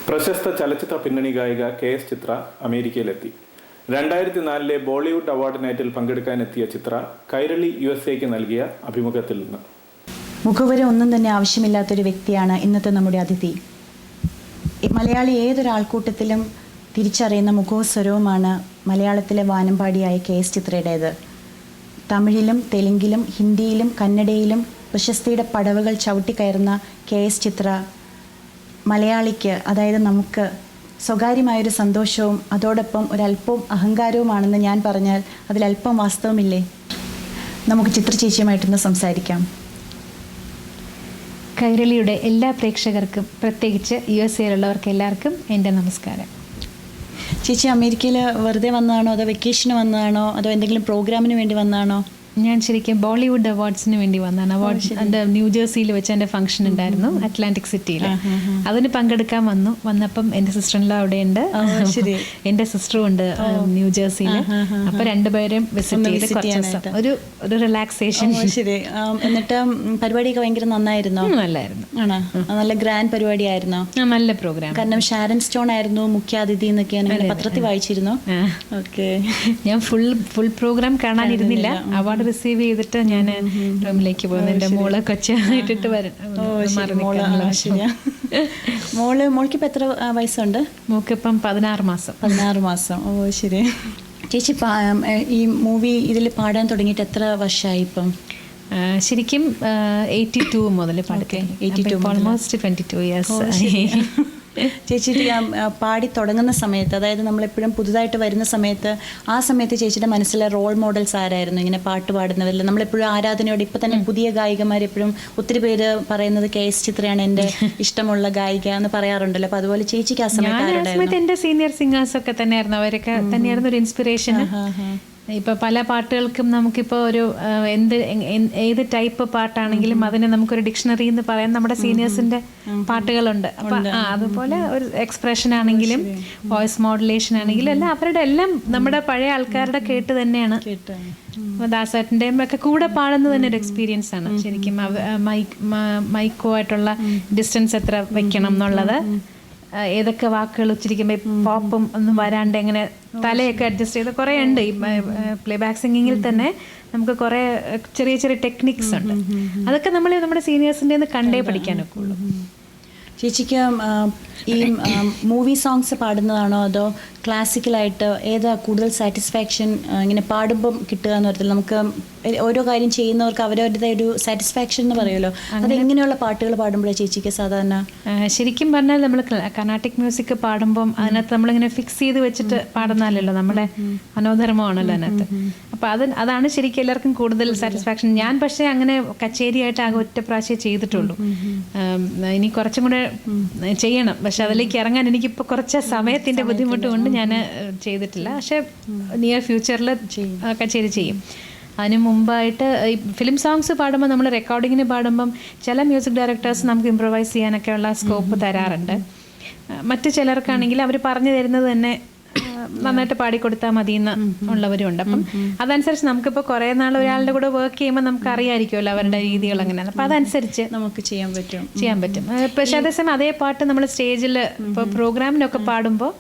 പ്രശസ്ത ചലച്ചിത്ര പിന്നണി ഗായിക KS ചിത്ര അമേരിക്കയിലെത്തി. 2004 ബോളിവുഡ് അവാർഡ് നൈറ്റിൽ പങ്കെടുക്കാനെത്തിയ ചിത്ര കൈരളി USA നൽകിയ അഭിമുഖത്തിൽ നിന്ന്. മുഖവരം ഒന്നും തന്നെ ആവശ്യമില്ലാത്തൊരു വ്യക്തിയാണ് ഇന്നത്തെ നമ്മുടെ അതിഥി. മലയാളി ഏതൊരാൾക്കൂട്ടത്തിലും തിരിച്ചറിയുന്ന മുഖവും സ്വരവുമാണ് മലയാളത്തിലെ വാനമ്പാടിയായ KS ചിത്രയുടേത്. തമിഴിലും തെലുങ്കിലും ഹിന്ദിയിലും കന്നഡയിലും പ്രശസ്തിയുടെ പടവുകൾ ചവിട്ടിക്കയറുന്ന KS ചിത്ര മലയാളിക്ക്, അതായത് നമുക്ക് സ്വകാര്യമായൊരു സന്തോഷവും അതോടൊപ്പം ഒരല്പവും അഹങ്കാരവുമാണെന്ന് ഞാൻ പറഞ്ഞാൽ അതിലല്പം വാസ്തവമില്ലേ? നമുക്ക് ചിത്ര ചേച്ചിയുമായിട്ടൊന്ന് സംസാരിക്കാം. കൈരളിയുടെ എല്ലാ പ്രേക്ഷകർക്കും, പ്രത്യേകിച്ച് USA എല്ലാവർക്കും എൻ്റെ നമസ്കാരം. ചേച്ചി അമേരിക്കയിൽ വെറുതെ വന്നതാണോ, അതോ വെക്കേഷന് വന്നതാണോ, അതോ എന്തെങ്കിലും പ്രോഗ്രാമിന് വേണ്ടി വന്നതാണോ? ഞാൻ ശരിക്കും ബോളിവുഡ് അവാർഡ്സിന് വേണ്ടി വന്നതാണ്. അവാർഡ് എൻ്റെ ന്യൂജേഴ്സിയിൽ വെച്ച് എൻ്റെ ഫംഗ്ഷൻ ഉണ്ടായിരുന്നു, അറ്റ്ലാന്റിക് സിറ്റിയിൽ. അതിന് പങ്കെടുക്കാൻ വന്നപ്പം എൻ്റെ സിസ്റ്ററിൻ്റെ അവിടെ ഉണ്ട്, എൻ്റെ സിസ്റ്ററും ഉണ്ട് ന്യൂജേഴ്സിയിൽ. അപ്പോൾ രണ്ടുപേരും വിസിറ്റ് ചെയ്ത് കുറച്ച് ഒരു റിലാക്സേഷൻ. ശരി. എന്നിട്ട് പരിപാടിയൊക്കെ ഭയങ്കര നന്നായിരുന്നോ? നല്ലായിരുന്നു. ആണോ? നല്ല ഗ്രാൻഡ് പരിപാടിയായിരുന്നോ? നല്ല പ്രോഗ്രാം. കാരണം ഷാരൻ സ്റ്റോൺ ആയിരുന്നു മുഖ്യാതിഥി എന്നൊക്കെയാണ് പത്രത്തിൽ വായിച്ചിരുന്നു. ഓക്കെ. ഞാൻ ഫുൾ പ്രോഗ്രാം കാണാനിരുന്നില്ല. അവാർഡ് റിസീവ് ചെയ്തിട്ട് ഞാൻ റൂമിലേക്ക് പോകുന്നു. എൻ്റെ മോളെ കൊച്ചായിട്ടിട്ട് മോൾക്ക് ഇപ്പം എത്ര വയസ്സുണ്ട്? മോക്കിപ്പം 16 മാസം. 16 മാസം. ഓ ശരി. ചേച്ചി ഈ മൂവി ഇതിൽ പാടാൻ തുടങ്ങിയിട്ട് എത്ര വർഷമായി ഇപ്പം? ശരിക്കും 82 മുതൽ പാടിക്കാൻ. 82 ഓൾമോസ്റ്റ് 22 ഇയേഴ്സ്. ചേച്ചിയുടെ പാടി തുടങ്ങുന്ന സമയത്ത്, അതായത് നമ്മളെപ്പോഴും പുതുതായിട്ട് വരുന്ന സമയത്ത്, ആ സമയത്ത് ചേച്ചിയുടെ മനസ്സിലെ റോൾ മോഡൽസ് ആരായിരുന്നു ഇങ്ങനെ പാട്ട് പാടുന്നവരിൽ? നമ്മളെപ്പോഴും ആരാധനയോടെ, ഇപ്പം തന്നെ പുതിയ ഗായികമാരെപ്പോഴും ഒത്തിരി പേര് പറയുന്നത് KS ചിത്രയാണ് എൻ്റെ ഇഷ്ടമുള്ള ഗായിക എന്ന് പറയാറുണ്ടല്ലോ. അപ്പോൾ അതുപോലെ ചേച്ചിക്ക് ആ സമയത്ത് എൻ്റെ സീനിയർ സിംഗേഴ്സ് ഒക്കെ തന്നെയായിരുന്നു, അവരൊക്കെ തന്നെയായിരുന്നു ഒരു ഇൻസ്പിറേഷൻ. ഇപ്പോൾ പല പാട്ടുകൾക്കും നമുക്കിപ്പോൾ ഒരു ഏത് ടൈപ്പ് പാട്ടാണെങ്കിലും അതിന് നമുക്കൊരു ഡിക്ഷണറി എന്ന് പറയാൻ നമ്മുടെ സീനിയേഴ്സിൻ്റെ പാട്ടുകളുണ്ട്. അപ്പം അതുപോലെ ഒരു എക്സ്പ്രഷൻ ആണെങ്കിലും വോയിസ് മോഡുലേഷൻ ആണെങ്കിലും എല്ലാം അവരുടെ എല്ലാം നമ്മുടെ പഴയ ആൾക്കാരുടെ കേട്ട് തന്നെയാണ്. ദാസേട്ടൻ്റെയും ഒക്കെ കൂടെ പാടുന്നത് തന്നെ ഒരു എക്സ്പീരിയൻസ് ആണ് ശരിക്കും. മൈക്കോ ആയിട്ടുള്ള ഡിസ്റ്റൻസ് എത്ര വെക്കണം എന്നുള്ളത്, ഏതൊക്കെ വാക്കുകൾ ഉച്ചരിക്കുമ്പോൾ പോപ്പും ഒന്നും വരാണ്ട് എങ്ങനെ തലയൊക്കെ അഡ്ജസ്റ്റ് ചെയ്ത് കുറേ ഉണ്ട്. ഈ പ്ലേ ബാക്ക് സിംഗിങ്ങിൽ തന്നെ നമുക്ക് കുറേ ചെറിയ ചെറിയ ടെക്നിക്സ് ഉണ്ട്. അതൊക്കെ നമ്മൾ നമ്മുടെ സീനിയേഴ്സിൻ്റെ കണ്ടേ പഠിക്കാനൊക്കെ ഉള്ളൂ. ചേച്ചിക്ക് ഈ മൂവി സോങ്സ് പാടുന്നതാണോ അതോ ക്ലാസിക്കലായിട്ട് ഏതാ കൂടുതൽ സാറ്റിസ്ഫാക്ഷൻ ഇങ്ങനെ പാടുമ്പം കിട്ടുക എന്ന് പറഞ്ഞാൽ? നമുക്ക് ഓരോ കാര്യം ചെയ്യുന്നവർക്ക് അവരവരുടെ ഒരു സാറ്റിസ്ഫാക്ഷൻ എന്ന് പറയുമല്ലോ, അത് എങ്ങനെയുള്ള പാട്ടുകൾ പാടുമ്പോഴാണ് ചേച്ചിക്ക് സാധാരണ? ശരിക്കും പറഞ്ഞാൽ നമ്മൾ കർണാട്ടിക് മ്യൂസിക് പാടുമ്പം അതിനകത്ത് നമ്മളിങ്ങനെ ഫിക്സ് ചെയ്ത് വെച്ചിട്ട് പാടുന്നതല്ലല്ലോ, നമ്മുടെ മനോധർമ്മമാണല്ലോ അതിനകത്ത്. അപ്പോൾ അതാണ് ശരിക്കും എല്ലാവർക്കും കൂടുതൽ സാറ്റിസ്ഫാക്ഷൻ. ഞാൻ പക്ഷേ അങ്ങനെ കച്ചേരിയായിട്ട് ആകെ ഒറ്റ പ്രാവശ്യം ചെയ്തിട്ടുള്ളൂ. ഇനി കുറച്ചും കൂടെ ചെയ്യണം, പക്ഷെ അതിലേക്ക് ഇറങ്ങാൻ എനിക്കിപ്പോൾ കുറച്ച് സമയത്തിൻ്റെ ബുദ്ധിമുട്ട് കൊണ്ട് ഞാൻ ചെയ്തിട്ടില്ല. പക്ഷേ നിയർ ഫ്യൂച്ചറിൽ കച്ചേരി ചെയ്യും. അതിന് മുമ്പായിട്ട് ഈ ഫിലിം സോങ്സ് പാടുമ്പോൾ, നമ്മൾ റെക്കോർഡിങ്ങിന് പാടുമ്പം ചില മ്യൂസിക് ഡയറക്ടേഴ്സ് നമുക്ക് ഇംപ്രവൈസ് ചെയ്യാനൊക്കെയുള്ള സ്കോപ്പ് തരാറുണ്ട്. മറ്റു ചിലർക്കാണെങ്കിൽ അവർ പറഞ്ഞു തരുന്നത് തന്നെ നന്നായിട്ട് പാടിക്കൊടുത്താൽ മതി എന്ന് ഉള്ളവരുണ്ട്. അപ്പം അതനുസരിച്ച് നമുക്കിപ്പോൾ കുറേ നാൾ ഒരാളുടെ കൂടെ വർക്ക് ചെയ്യുമ്പോൾ നമുക്ക് അറിയാമായിരിക്കുമല്ലോ അവരുടെ രീതികൾ എങ്ങനെയാണ്. അപ്പം അതനുസരിച്ച് നമുക്ക് ചെയ്യാൻ പറ്റും. പക്ഷെ അതേസമയം അതേ പാട്ട് നമ്മൾ സ്റ്റേജിൽ ഇപ്പോൾ പ്രോഗ്രാമിനൊക്കെ പാടുമ്പോൾ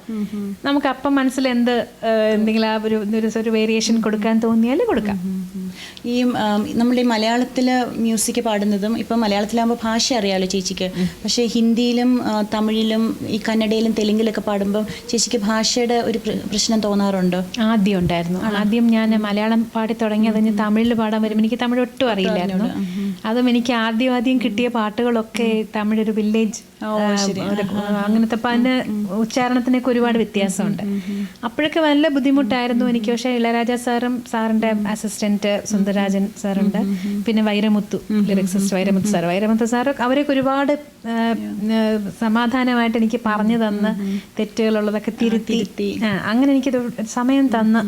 നമുക്ക് അപ്പം മനസ്സിൽ എന്തെങ്കിലും ആ ഒരു വേരിയേഷൻ കൊടുക്കാൻ തോന്നിയാൽ കൊടുക്കാം. ഈ നമ്മൾ ഈ മലയാളത്തിൽ മ്യൂസിക് പാടുന്നതും ഇപ്പം മലയാളത്തിലാകുമ്പോൾ ഭാഷ അറിയാമല്ലോ ചേച്ചിക്ക്, പക്ഷേ ഹിന്ദിയിലും തമിഴിലും ഈ കന്നഡയിലും തെലുങ്കിലൊക്കെ പാടുമ്പോൾ ചേച്ചിക്ക് ഭാഷയുടെ ഒരു പ്രശ്നം തോന്നാറുണ്ടോ? ആദ്യം ഉണ്ടായിരുന്നു. ആദ്യം ഞാൻ മലയാളം പാടി തുടങ്ങിയത് തമിഴിൽ പാടാൻ വരുമ്പോൾ എനിക്ക് തമിഴ് ഒട്ടും അറിയില്ലായിരുന്നു. അതും എനിക്ക് ആദ്യം കിട്ടിയ പാട്ടുകളൊക്കെ തമിഴൊരു വില്ലേജ് അങ്ങനത്തെ, അപ്പം അതിൻ്റെ ഉച്ചാരണത്തിനൊക്കെ ഒരുപാട് വ്യത്യാസമുണ്ട്. അപ്പോഴൊക്കെ നല്ല ബുദ്ധിമുട്ടായിരുന്നു എനിക്ക്. പക്ഷേ ഇളയരാജ സാറിൻ്റെ അസിസ്റ്റന്റ് സുന്ദരരാജൻ സാറുണ്ട്, പിന്നെ വൈരമുത്തു സാർ അവരൊക്കെ ഒരുപാട് സമാധാനമായിട്ട് എനിക്ക് പറഞ്ഞു തന്ന് തെറ്റുകളുള്ളതൊക്കെ തിരുത്തി അങ്ങനെ എനിക്കൊരു സമയം തന്ന്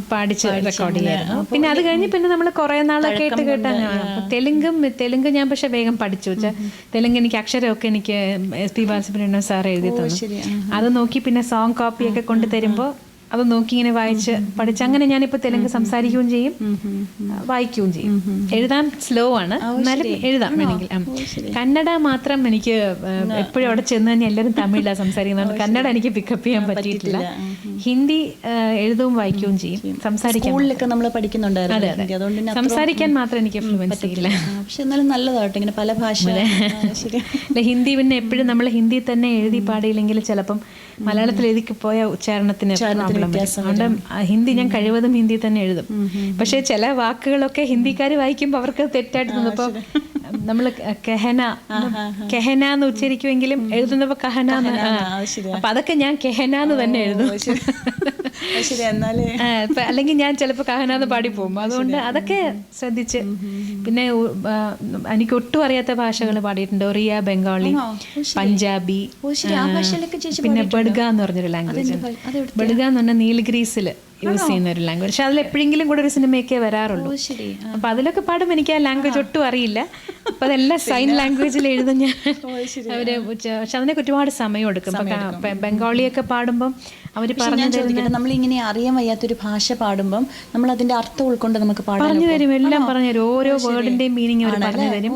പാടിച്ച് റെക്കോർഡ് ചെയ്യായിരുന്നു. പിന്നെ അത് കഴിഞ്ഞ് പിന്നെ നമ്മൾ കുറേ നാളൊക്കെ കേട്ടാണ് തെലുങ്ക് ഞാൻ പക്ഷെ വേഗം പഠിച്ചു വെച്ചാൽ തെലുങ്ക് എനിക്ക് അക്ഷരമൊക്കെ എനിക്ക് SP ബാലസുബ്രഹ്മണ്യം സാർ എഴുതി തന്നു. അത് നോക്കി പിന്നെ സോങ് കോപ്പിയൊക്കെ കൊണ്ടു തരുമ്പോൾ അത് നോക്കി ഇങ്ങനെ വായിച്ച് പഠിച്ച് അങ്ങനെ ഞാനിപ്പോൾ തെലുങ്ക് സംസാരിക്കുകയും ചെയ്യും, വായിക്കുകയും ചെയ്യും. എഴുതാൻ സ്ലോ ആണ്, എന്നാലും എഴുതാം വേണമെങ്കിൽ. കന്നഡ മാത്രം എനിക്ക് എപ്പോഴും അവിടെ ചെന്ന് തന്നെ എല്ലാവരും തമിഴിലാണ് സംസാരിക്കുന്നതുകൊണ്ട് കന്നഡ എനിക്ക് പിക്കപ്പ് ചെയ്യാൻ പറ്റിയിട്ടില്ല. ഹിന്ദി എഴുതുകയും വായിക്കുകയും ചെയ്യും, സംസാരിക്കാൻ നമ്മൾ പഠിക്കുന്നുണ്ടായിരുന്നു, അതുകൊണ്ട് സംസാരിക്കാൻ മാത്രം എനിക്ക് ഫ്ലുവൻസി ഇല്ല. പക്ഷെ എന്നാലും നല്ലതാട്ടോ ഇങ്ങനെ പല ഭാഷ. ഹിന്ദി പിന്നെ എപ്പോഴും നമ്മൾ ഹിന്ദി തന്നെ എഴുതി പാടിയില്ലെങ്കിൽ ചിലപ്പം മലയാളത്തിൽ എഴുതി പോയ ഉച്ചാരണത്തിന് പ്രോബ്ലം വരും. അതുകൊണ്ട് ഹിന്ദി ഞാൻ കഴിവതും ഹിന്ദി തന്നെ എഴുതും. പക്ഷേ ചില വാക്കുകളൊക്കെ ഹിന്ദിക്കാർ വായിക്കുമ്പോൾ അവർക്ക് തെറ്റായിട്ട് തോന്നുമ്പോൾ നമ്മൾ കെഹന എന്ന് ഉച്ചരിക്കുമെങ്കിലും എഴുതുന്നപ്പോൾ കഹന, അപ്പൊ അതൊക്കെ ഞാൻ കെഹന എന്ന് തന്നെ എഴുതും. അല്ലെങ്കിൽ ഞാൻ ചിലപ്പോൾ കഹനാന്ന് പാടി പോകും. അതുകൊണ്ട് അതൊക്കെ ശ്രദ്ധിച്ച്. പിന്നെ എനിക്ക് ഒട്ടും അറിയാത്ത ഭാഷകൾ പാടിയിട്ടുണ്ട്. ഒറിയ, ബംഗാളി, പഞ്ചാബി, പിന്നെ ബഡ്ഗ എന്ന് പറഞ്ഞൊരു ലാംഗ്വേജ്. ബഡ്ഗ എന്ന് പറഞ്ഞാൽ നീൽഗ്രീസിൽ യൂസ് ചെയ്യുന്ന ഒരു ലാംഗ്വേജ്. പക്ഷെ അതിൽ എപ്പോഴെങ്കിലും കൂടെ ഒരു സിനിമയൊക്കെ വരാറുള്ളൂ. അപ്പൊ അതിലൊക്കെ പാടും എനിക്ക് ആ ലാംഗ്വേജ് ഒട്ടും അറിയില്ല. അപ്പൊ അതെല്ലാം സൈൻ ലാംഗ്വേജിൽ എഴുതും ഞാൻ. അവര് പക്ഷെ അതിനൊക്കെ ഒരുപാട് സമയം എടുക്കും. ബംഗാളിയൊക്കെ പാടുമ്പം അവർ നമ്മളിങ്ങനെ അറിയാൻ വയ്യാത്തൊരു ഭാഷ പാടുമ്പം നമ്മൾ അതിന്റെ അർത്ഥം ഉൾക്കൊണ്ട് നമുക്ക് പറഞ്ഞു തരും, എല്ലാം പറഞ്ഞു തരും. ഓരോ വേർഡിന്റെയും മീനിങ് അവർ പറഞ്ഞു തരും.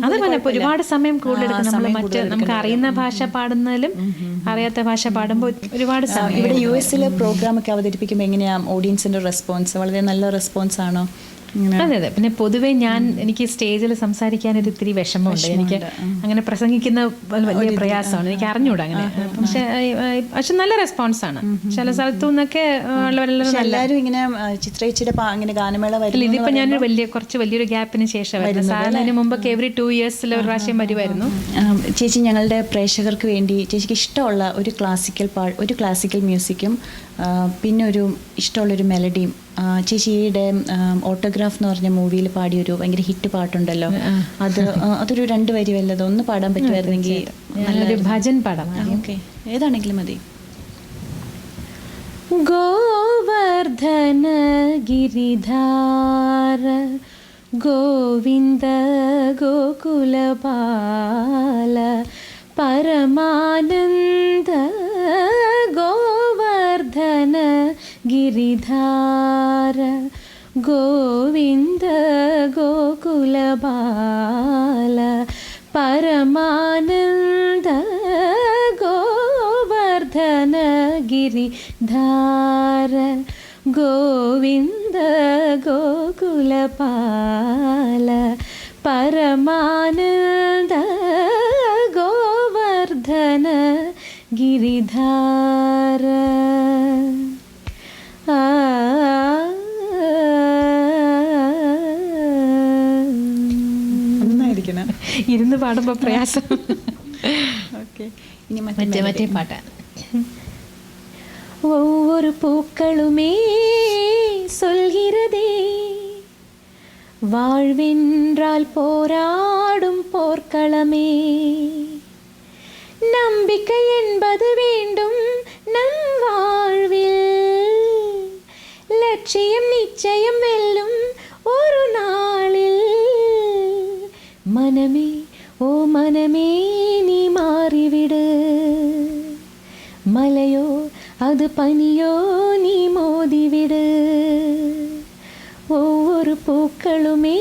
അത് പറഞ്ഞ ഒരുപാട് സമയം കൂടുതലെടുക്കും. നമ്മൾ നമുക്ക് അറിയുന്ന ഭാഷ പാടുന്നതിലും അറിയാത്ത ഭാഷ പാടുമ്പോൾ ഒരുപാട് സമയം. ഇവിടെ US പ്രോഗ്രാം ഒക്കെ അവതരിപ്പിക്കുമ്പോൾ എങ്ങനെയാ ഓഡിയൻസിന്റെ റെസ്പോൺസ്? വളരെ നല്ല റെസ്പോൺസ് ആണോ? അതെ അതെ. പിന്നെ പൊതുവെ എനിക്ക് സ്റ്റേജിൽ സംസാരിക്കാനൊരു ഇത്തിരി വിഷമമുണ്ട്. എനിക്ക് അങ്ങനെ പ്രസംഗിക്കുന്ന വലിയ പ്രയാസമാണ്, എനിക്ക് അറിഞ്ഞൂടാ അങ്ങനെ. പക്ഷെ നല്ല റെസ്പോൺസ് ആണ് ചില സ്ഥലത്തു നിന്നൊക്കെ. എല്ലാവരും ഇങ്ങനെ ചിത്രേച്ചിയുടെ ഇങ്ങനെ ഗാനമേള വരും. ഇതിപ്പോ ഞാൻ കുറച്ച് വലിയൊരു ഗ്യാപ്പിന് ശേഷം വരുന്നത്. സാറിന് മുമ്പൊക്കെ എവറി 2 years ഒരു പ്രാവശ്യം വരുമായിരുന്നു. ചേച്ചി, ഞങ്ങളുടെ പ്രേക്ഷകർക്ക് വേണ്ടി ചേച്ചിക്ക് ഇഷ്ടമുള്ള ഒരു ക്ലാസിക്കൽ മ്യൂസിക്കും പിന്നെ ഒരു ഇഷ്ടമുള്ളൊരു മെലഡിയും, ചേച്ചിയുടെ ഓട്ടോഗ്രാഫ് എന്ന് പറഞ്ഞ മൂവിയിൽ പാടിയൊരു ഭയങ്കര ഹിറ്റ് പാട്ടുണ്ടല്ലോ, അതൊരു 2 വരി വല്ലതും ഒന്ന് പാടാൻ പറ്റുമായിരുന്നെങ്കിൽ നല്ലൊരു ഭജൻ പാടാം. ഓക്കെ, ഏതാണെങ്കിലും മതി. ഗോവർദ്ധന ഗിരിധാര ഗോവിന്ദ ഗോകുലപാല പരമാനന്ദ ഗോവർദ്ധന ഗിരിധാര ഗോവിന്ദ ഗോകുലപാല പരമാനന്ദ ഗോവർദ്ധന ഗിരിധാര ഗോവിന്ദ ഗോകുലപാല പരമാനന്ദ ഗോവർദ്ധന ഗിരിധാര. ഇരുന്ന് പാടുമ്പോ പ്രയാസം. മറ്റേ പാട്ടാണ്. ஒவ்வொரு பூக்களுமே சொல்கிறதே வாழ்வென்றால் போராடும் போர்க்களமே, நம்பிக்கை என்பது வேண்டும் நம் வாழ்வில், லட்சியம் நிச்சயம் வெல்லும் ஒரு நாளில், மனமே ஓ மனமே நீ மாறிவிடு, மலையோ அது பனியோ நீ மோதிவிடு, ஒவ்வொரு பூக்களுமே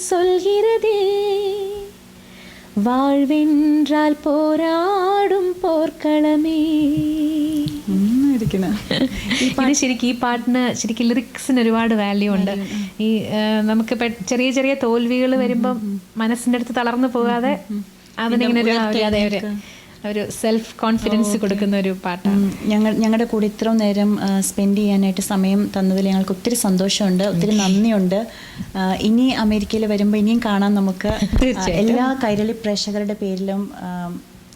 சொல்கிறதே வாழ்வென்றாൽ പോരാടും പോർക്കളമേ. ഇത് ശരിക്കും ഈ പാട്ടിന് ശരിക്കും ലിറിക്സിന് ഒരുപാട് വാല്യൂ ഉണ്ട്. ഈ നമുക്ക് ചെറിയ ചെറിയ തോൽവികൾ വരുമ്പം മനസ്സിൻ്റെ അടുത്ത് തളർന്നു പോകാതെ അതിനിങ്ങനെ ഒരു സെൽഫ് കോൺഫിഡൻസ് കൊടുക്കുന്ന ഒരു പാട്ടാണ്. ഞങ്ങളുടെ കൂടെ ഇത്രയും നേരം സ്പെൻഡ് ചെയ്യാനായിട്ട് സമയം തന്നതിൽ ഞങ്ങൾക്ക് ഒത്തിരി സന്തോഷമുണ്ട്, ഒത്തിരി നന്ദിയുണ്ട്. ഇനി അമേരിക്കയിൽ വരുമ്പോൾ ഇനിയും കാണാൻ നമുക്ക്. എല്ലാ കൈരളി പ്രേക്ഷകരുടെ പേരിലും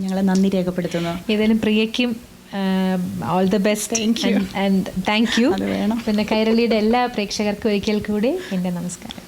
ഞങ്ങൾ നന്ദി രേഖപ്പെടുത്തുന്നു. ഏതായാലും പ്രിയയ്ക്കും all the best and thank you. പിന്നെ കൈരളിയുടെ എല്ലാ പ്രേക്ഷകർക്കും ഒരിക്കൽ കൂടി എൻ്റെ നമസ്കാരം.